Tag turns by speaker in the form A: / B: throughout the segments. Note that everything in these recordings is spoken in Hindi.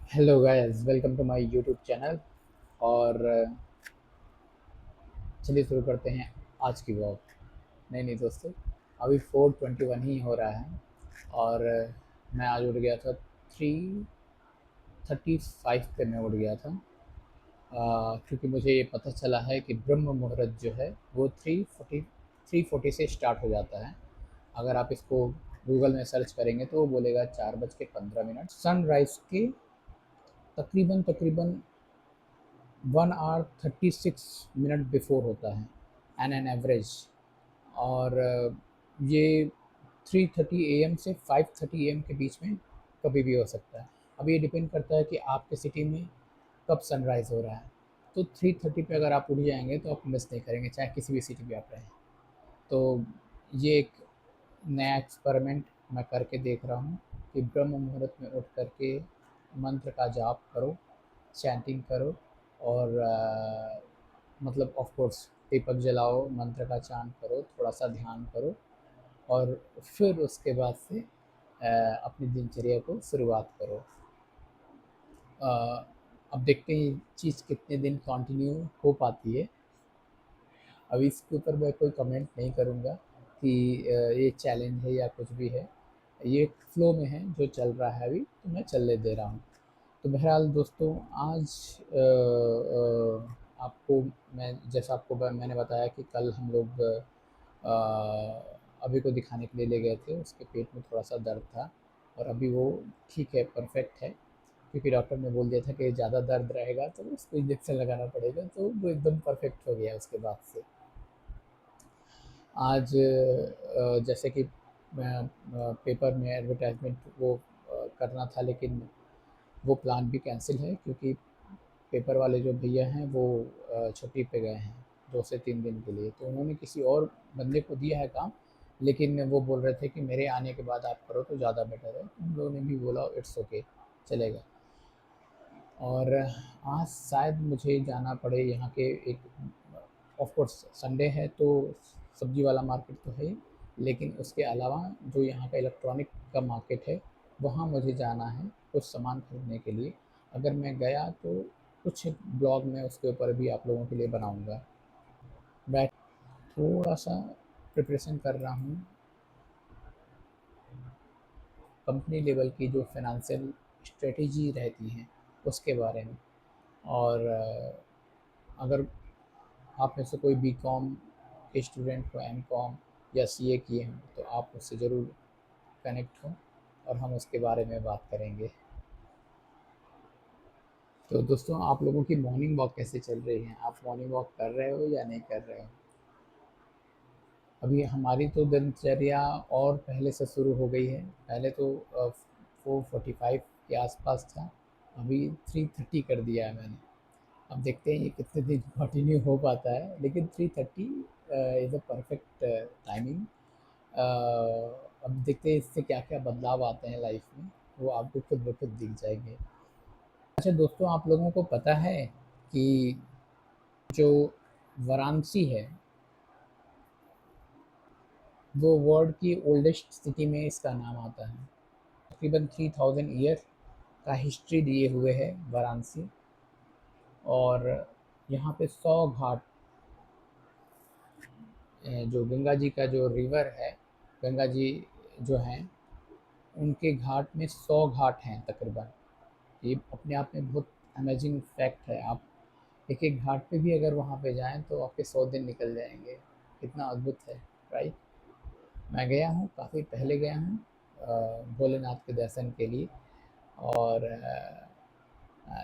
A: Hello guys, welcome to my YouTube channel. और चलिए शुरू करते हैं आज की व्लॉग। नहीं दोस्तों, अभी 4:21 ही हो रहा है। और मैं आज उठ गया था 3:35 पे मैं उठ गया था। क्योंकि मुझे ये पता चला है कि ब्रह्म मुहूर्त जो है वो 3:40 से स्टार्ट हो जाता है। अगर आप इसको गूगल में सर्च करेंगे तो वो बोलेगा 4:15 सनराइज़ के तकरीबन तकरीबन 1 आवर 36 मिनट बिफोर होता है एन एवरेज। और ये 3:30 AM से 5:30 AM के बीच में कभी भी हो सकता है। अब ये डिपेंड करता है कि आपके सिटी में कब सनराइज़ हो रहा है। तो 3:30 पे अगर आप उठ जाएंगे तो आप मिस नहीं करेंगे, चाहे किसी भी सिटी में आप रहें। तो ये एक नया एक्सपेरिमेंट मैं करके देख रहा हूँ कि ब्रह्म मुहूर्त में उठ करके मंत्र का जाप करो, चैंटिंग करो। और मतलब ऑफ कोर्स दीपक जलाओ, मंत्र का चांट करो, थोड़ा सा ध्यान करो। और फिर उसके बाद से अपनी दिनचर्या को शुरुआत करो। अ, अब देखते हैं ये चीज़ कितने दिन कंटिन्यू हो पाती है। अभी इसके ऊपर मैं कोई कमेंट नहीं करूँगा कि ये चैलेंज है या कुछ भी है। ये फ्लो में है, जो चल रहा है अभी तो मैं चलने दे रहा हूँ। तो बहरहाल दोस्तों, आज आपको मैं जैसा आपको मैंने बताया कि कल हम लोग अभी को दिखाने के लिए ले गए थे। उसके पेट में थोड़ा सा दर्द था और अभी वो ठीक है, परफेक्ट है। क्योंकि डॉक्टर ने बोल दिया था कि ज़्यादा दर्द रहेगा तो उसको इंजेक्शन लगाना पड़ेगा, तो वो एकदम परफेक्ट हो गया उसके बाद से। आज जैसे कि पेपर में एडवर्टाइजमेंट वो करना था, लेकिन वो प्लान भी कैंसिल है क्योंकि पेपर वाले जो भैया हैं वो छुट्टी पे गए हैं 2 से 3 दिन के लिए। तो उन्होंने किसी और बंदे को दिया है काम, लेकिन वो बोल रहे थे कि मेरे आने के बाद आप करो तो ज़्यादा बेटर है। तो हम लोगों ने भी बोला इट्स ओके, चलेगा। और आज शायद मुझे जाना पड़े यहाँ के एक, ऑफ कोर्स संडे है तो सब्जी वाला मार्केट तो है ही, लेकिन उसके अलावा जो यहाँ का इलेक्ट्रॉनिक का मार्केट है वहाँ मुझे जाना है कुछ सामान खरीदने के लिए। अगर मैं गया तो कुछ ब्लॉग में उसके ऊपर भी आप लोगों के लिए बनाऊँगा। मैं थोड़ा सा प्रिपरेशन कर रहा हूँ कंपनी लेवल की जो फाइनेंशियल स्ट्रेटजी रहती हैं उसके बारे में। और अगर आप में से कोई बीकॉम के स्टूडेंट हो, एमकॉम या सीए किए हैं तो आप मुझसे ज़रूर कनेक्ट हों और हम उसके बारे में बात करेंगे। तो दोस्तों, आप लोगों की मॉर्निंग वॉक कैसे चल रही है? आप मॉर्निंग वॉक कर रहे हो या नहीं कर रहे हो? अभी हमारी तो दिनचर्या और पहले से शुरू हो गई है। पहले तो 4:45 के आसपास था, अभी 3:30 कर दिया है मैंने। अब देखते हैं ये कितने दिन कंटिन्यू हो पाता है, लेकिन 3:30 इज़ अ परफेक्ट टाइमिंग। अब देखते हैं इससे क्या क्या बदलाव आते हैं लाइफ में, वो आपको खुद ब खुद दिख जाएंगे। अच्छा दोस्तों, आप लोगों को पता है कि जो वाराणसी है वो वर्ल्ड की ओल्डेस्ट सिटी में इसका नाम आता है। तकरीबन 3000 ईयर का हिस्ट्री दिए हुए है वाराणसी। और यहाँ पे 100 घाट, जो गंगा जी का जो रिवर है, गंगा जी जो हैं उनके घाट में 100 घाट हैं तकरीबन। ये अपने आप में बहुत अमेजिंग फैक्ट है। आप एक एक घाट पे भी अगर वहाँ पे जाएं तो आपके 100 दिन निकल जाएंगे। कितना अद्भुत है, राइट? मैं गया हूँ, काफ़ी पहले गया हूँ भोलेनाथ के दर्शन के लिए। और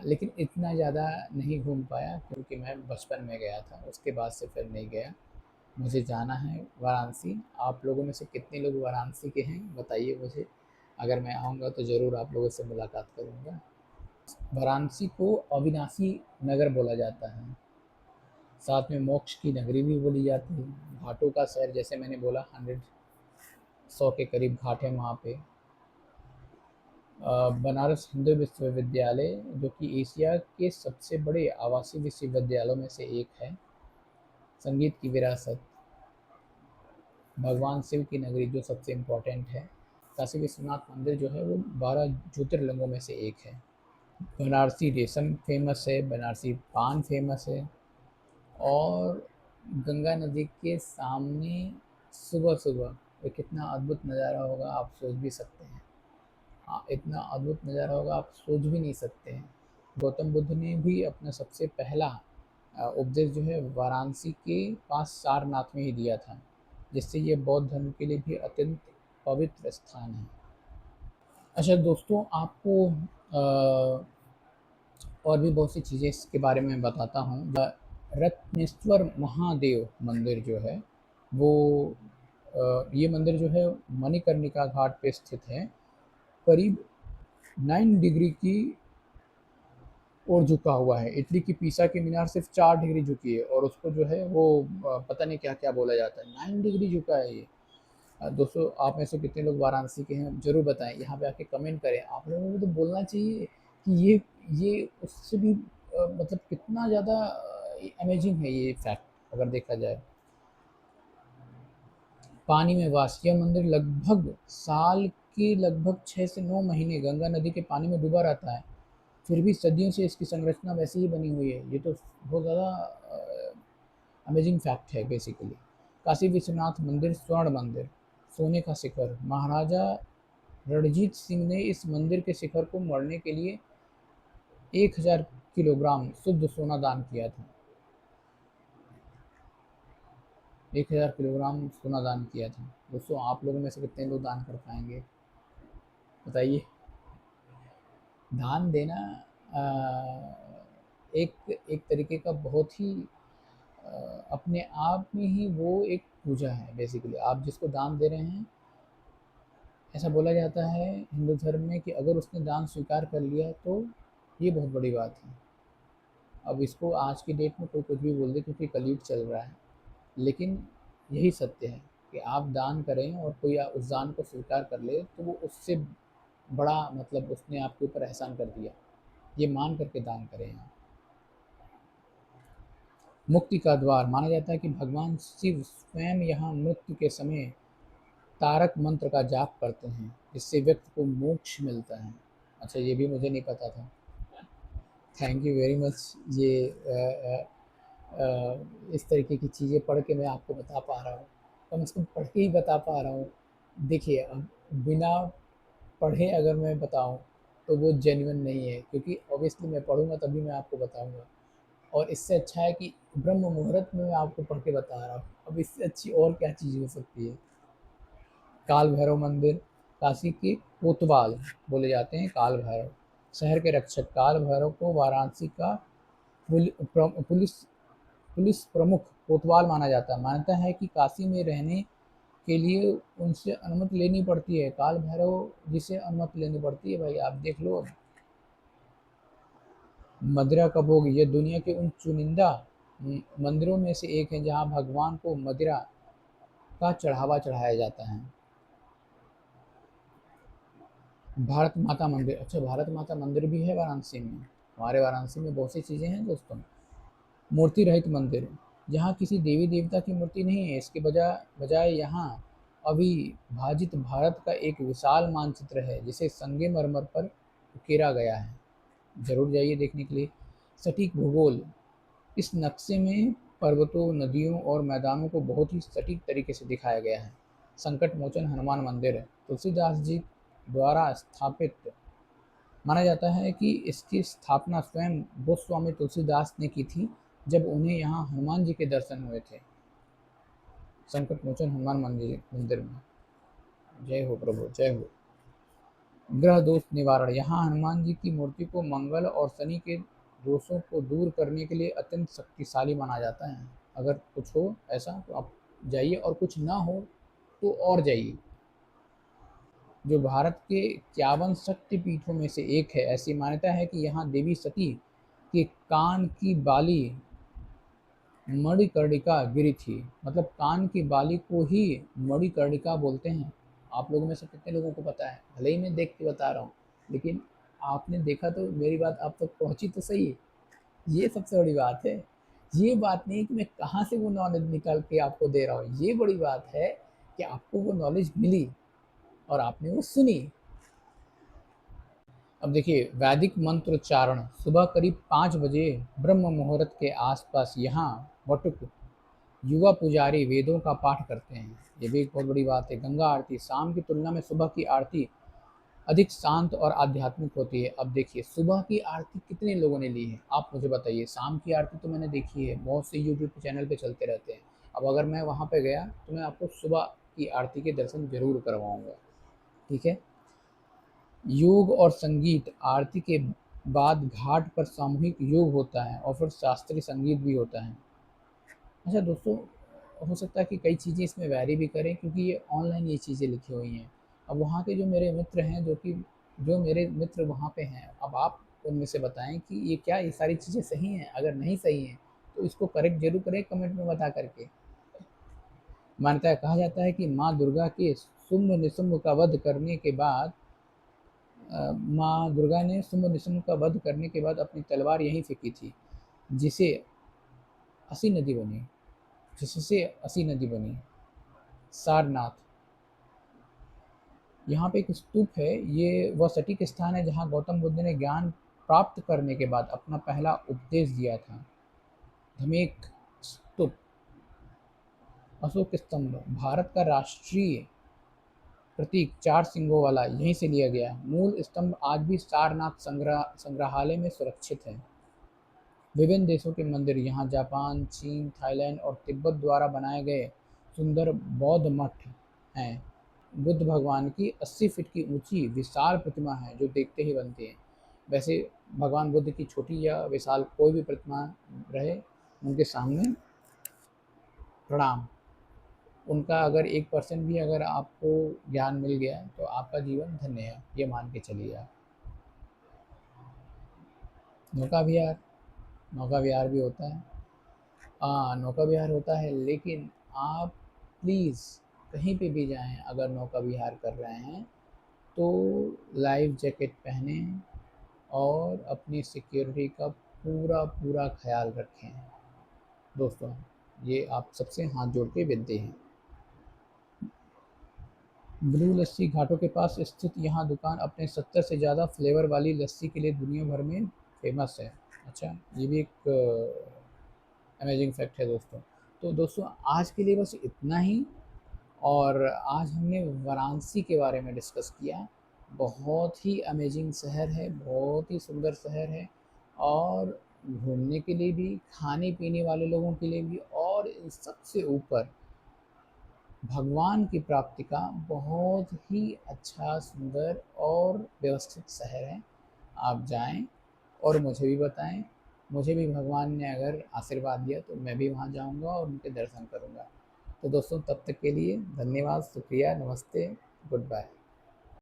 A: लेकिन इतना ज़्यादा नहीं घूम पाया क्योंकि मैं बचपन में गया था, उसके बाद से फिर नहीं गया। मुझे जाना है वाराणसी। आप लोगों में से कितने लोग वाराणसी के हैं बताइए मुझे। अगर मैं आऊँगा तो ज़रूर आप लोगों से मुलाकात करूँगा। वाराणसी को अविनाशी नगर बोला जाता है, साथ में मोक्ष की नगरी भी बोली जाती है। घाटों का शहर, जैसे मैंने बोला, 100 के करीब घाट है वहाँ पे। बनारस हिंदू विश्वविद्यालय, जो कि एशिया के सबसे बड़े आवासीय विश्वविद्यालयों में से एक है। संगीत की विरासत, भगवान शिव की नगरी जो सबसे इम्पोर्टेंट है। काशी विश्वनाथ मंदिर जो है वो 12 ज्योतिर्लिंगों में से एक है। बनारसी रेशम फेमस है, बनारसी पान फेमस है। और गंगा नदी के सामने सुबह सुबह ये कितना अद्भुत नज़ारा होगा, आप सोच भी सकते हैं। इतना अद्भुत नज़ारा होगा, आप सोच भी नहीं सकते हैं। गौतम बुद्ध ने भी अपना सबसे पहला उपदेश जो है वाराणसी के पास सारनाथ में ही दिया था, जिससे ये बौद्ध धर्म के लिए भी अत्यंत पवित्र स्थान है। अच्छा दोस्तों, आपको और भी बहुत सी चीज़ें इसके बारे में बताता हूँ। रत्नेश्वर महादेव मंदिर जो है वो ये मंदिर जो है मणिकर्णिका घाट पे स्थित है। करीब 9 डिग्री की ओर झुका हुआ है। इटली की पीसा की मीनार सिर्फ 4 डिग्री झुकी है और उसको जो है वो पता नहीं क्या क्या बोला जाता है, 9 डिग्री झुका है ये। दोस्तों, आप में से कितने लोग वाराणसी के हैं ज़रूर बताएं, यहाँ पे आके कमेंट करें। आप लोगों को तो बोलना चाहिए कि ये उससे भी मतलब कितना ज़्यादा अमेजिंग है ये फैक्ट अगर देखा जाए। पानी में वास, यह मंदिर लगभग साल के लगभग 6 से 9 महीने गंगा नदी के पानी में डूबा रहता है, फिर भी सदियों से इसकी संरचना वैसे ही बनी हुई है। ये तो बहुत ज़्यादा अमेजिंग फैक्ट है बेसिकली। काशी विश्वनाथ मंदिर स्वर्ण मंदिर, सोने का शिखर। महाराजा रणजीत सिंह ने इस मंदिर के शिखर को मढ़ने के लिए 1000 किलोग्राम शुद्ध सोना दान किया था। 1000 किलोग्राम सोना दान किया था। दोस्तों, आप लोगों में से कितने लोग दान कर पाएंगे बताइए। दान देना एक एक तरीके का बहुत ही अपने आप में ही वो एक पूजा है बेसिकली। आप जिसको दान दे रहे हैं, ऐसा बोला जाता है हिंदू धर्म में कि अगर उसने दान स्वीकार कर लिया तो ये बहुत बड़ी बात है। अब इसको आज की डेट में कोई कुछ भी बोल दे क्योंकि कलयुग चल रहा है, लेकिन यही सत्य है कि आप दान करें और कोई उस दान को स्वीकार कर ले तो वो उससे बड़ा मतलब उसने आपके ऊपर एहसान कर दिया, ये मान करके दान करें आप। मुक्ति का द्वार, माना जाता है कि भगवान शिव स्वयं यहाँ मृत्यु के समय तारक मंत्र का जाप करते हैं, जिससे व्यक्ति को मोक्ष मिलता है। अच्छा, ये भी मुझे नहीं पता था। Thank you very much. ये इस तरीके की चीज़ें पढ़ के मैं आपको बता पा रहा हूँ, कम से कम पढ़ के ही बता पा रहा हूँ। देखिए, अब बिना पढ़े अगर मैं बताऊँ तो वो जेन्युइन नहीं है, क्योंकि ऑब्वियसली मैं पढ़ूँगा तभी मैं आपको बताऊँगा। और इससे अच्छा है कि ब्रह्म मुहूर्त में मैं आपको पढ़ के बता रहा हूँ। अब इससे अच्छी और क्या चीज़ हो सकती है। काल भैरव मंदिर, काशी के कोतवाल बोले जाते हैं काल भैरव, शहर के रक्षक। काल भैरव को वाराणसी का पुलिस पुलिस प्रमुख कोतवाल माना जाता है। मानता है कि काशी में रहने के लिए उनसे अनुमति लेनी पड़ती है। काल भैरव जी से अनुमति लेनी पड़ती है भाई, आप देख लो। मदिरा का भोग, यह दुनिया के उन चुनिंदा मंदिरों में से एक है जहां भगवान को मदिरा का चढ़ावा चढ़ाया जाता है। भारत माता मंदिर, अच्छा भारत माता मंदिर भी है वाराणसी में। हमारे वाराणसी में बहुत सी चीज़ें हैं दोस्तों। मूर्ति रहित मंदिर, यहाँ किसी देवी देवता की मूर्ति नहीं है, इसके बजाय बजाय यहाँ अविभाजित भारत का एक विशाल मानचित्र है जिसे संगमरमर पर उकेरा गया है। जरूर जाइए देखने के लिए। सटीक भूगोल, इस नक्शे में पर्वतों, नदियों और मैदानों को बहुत ही सटीक तरीके से दिखाया गया है। संकट मोचन हनुमान मंदिर, तुलसीदास जी द्वारा स्थापित, माना जाता है कि इसकी स्थापना स्वयं गोस्वामी तुलसीदास ने की थी जब उन्हें यहाँ हनुमान जी के दर्शन हुए थे। संकट मोचन हनुमान मंदिर में जय हो प्रभु, जय हो। ग्रह दोष निवारण, यहाँ हनुमान जी की मूर्ति को मंगल और शनि के दोषों को दूर करने के लिए अत्यंत शक्तिशाली माना जाता है। अगर कुछ हो ऐसा तो आप जाइए, और कुछ ना हो तो और जाइए। जो भारत के 51 शक्ति पीठों में से एक है। ऐसी मान्यता है कि यहाँ देवी सती के कान की बाली मणिकर्णिका गिरी थी। मतलब कान की बाली को ही मणिकर्णिका बोलते हैं। आप लोगों में से कितने लोगों को पता है? भले ही मैं देख के बता रहा हूँ, लेकिन आपने देखा तो मेरी बात आप तक पहुँची तो सही। ये सबसे बड़ी बात है। ये बात नहीं कि मैं कहाँ से वो नॉलेज निकाल के आपको दे रहा हूँ, ये बड़ी बात है कि आपको वो नॉलेज मिली और आपने वो सुनी। अब देखिए, वैदिक मंत्रोच्चारण सुबह करीब 5 बजे ब्रह्म मुहूर्त के आसपास यहाँ वटुक युवा पुजारी वेदों का पाठ करते हैं। ये भी एक बहुत बड़ी बात है। गंगा आरती शाम की तुलना में सुबह की आरती अधिक शांत और आध्यात्मिक होती है। अब देखिए, सुबह की आरती कितने लोगों ने ली है आप मुझे बताइए। शाम की आरती तो मैंने देखी है, बहुत से यूट्यूब चैनल पे चलते रहते हैं। अब अगर मैं वहाँ पे गया तो मैं आपको सुबह की आरती के दर्शन जरूर करवाऊँगा। ठीक है। योग और संगीत आरती के बाद घाट पर सामूहिक योग होता है और फिर शास्त्रीय संगीत भी होता है। अच्छा दोस्तों, हो सकता है कि कई चीज़ें इसमें वैरी भी करें क्योंकि ये ऑनलाइन ये चीज़ें लिखी हुई हैं। अब वहाँ के जो मेरे मित्र हैं, जो मेरे मित्र वहाँ पे हैं, अब आप उनमें से बताएं कि ये क्या ये सारी चीज़ें सही हैं? अगर नहीं सही हैं तो इसको करेक्ट जरूर करें कमेंट में बता करके। मान्यता है, कहा जाता है कि माँ दुर्गा के शुंभ निशुंभ का वध करने के बाद माँ दुर्गा ने शुंभ निशुंभ का वध करने के बाद अपनी तलवार यहीं फेंकी थी, जिसे असी नदी बनी जिससे असी नदी बनी। सारनाथ, यहाँ पे एक स्तूप है। ये वह सटीक स्थान है जहाँ गौतम बुद्ध ने ज्ञान प्राप्त करने के बाद अपना पहला उपदेश दिया था। धमेक स्तूप, अशोक स्तंभ, भारत का राष्ट्रीय प्रतीक 4 सिंगों वाला यहीं से लिया गया है। मूल स्तंभ आज भी सारनाथ संग्रहालय में सुरक्षित है। विभिन्न देशों के मंदिर यहाँ जापान, चीन, थाईलैंड और तिब्बत द्वारा बनाए गए सुंदर बौद्ध मठ हैं। बुद्ध भगवान की 80 फीट की ऊंची विशाल प्रतिमा है जो देखते ही बनती है। वैसे भगवान बुद्ध की छोटी या विशाल कोई भी प्रतिमा रहे, उनके सामने प्रणाम। उनका अगर 1% भी अगर आपको ज्ञान मिल गया तो आपका जीवन धन्य है, ये मान के चलिए आप। नौका विहार, नौका विहार भी होता है। हाँ, नौका विहार होता है, लेकिन आप प्लीज़ कहीं पे भी जाएं, अगर नौका विहार कर रहे हैं तो लाइफ जैकेट पहने और अपनी सिक्योरिटी का पूरा पूरा ख्याल रखें। दोस्तों, ये आप सबसे हाथ जोड़ के विनती है। ब्लू लस्सी घाटों के पास स्थित यहाँ दुकान अपने 70 से ज़्यादा फ्लेवर वाली लस्सी के लिए दुनिया भर में फेमस है। अच्छा, ये भी एक अमेजिंग फैक्ट है दोस्तों। तो दोस्तों, आज के लिए बस इतना ही। और आज हमने वाराणसी के बारे में डिस्कस किया। बहुत ही अमेजिंग शहर है, बहुत ही सुंदर शहर है, और घूमने के लिए भी, खाने पीने वाले लोगों के लिए भी, और इन सबसे ऊपर भगवान की प्राप्ति का बहुत ही अच्छा, सुंदर और व्यवस्थित शहर है। आप जाएं और मुझे भी बताएं। मुझे भी भगवान ने अगर आशीर्वाद दिया तो मैं भी वहाँ जाऊँगा और उनके दर्शन करूँगा। तो दोस्तों, तब तक के लिए धन्यवाद, शुक्रिया, नमस्ते, गुड बाय।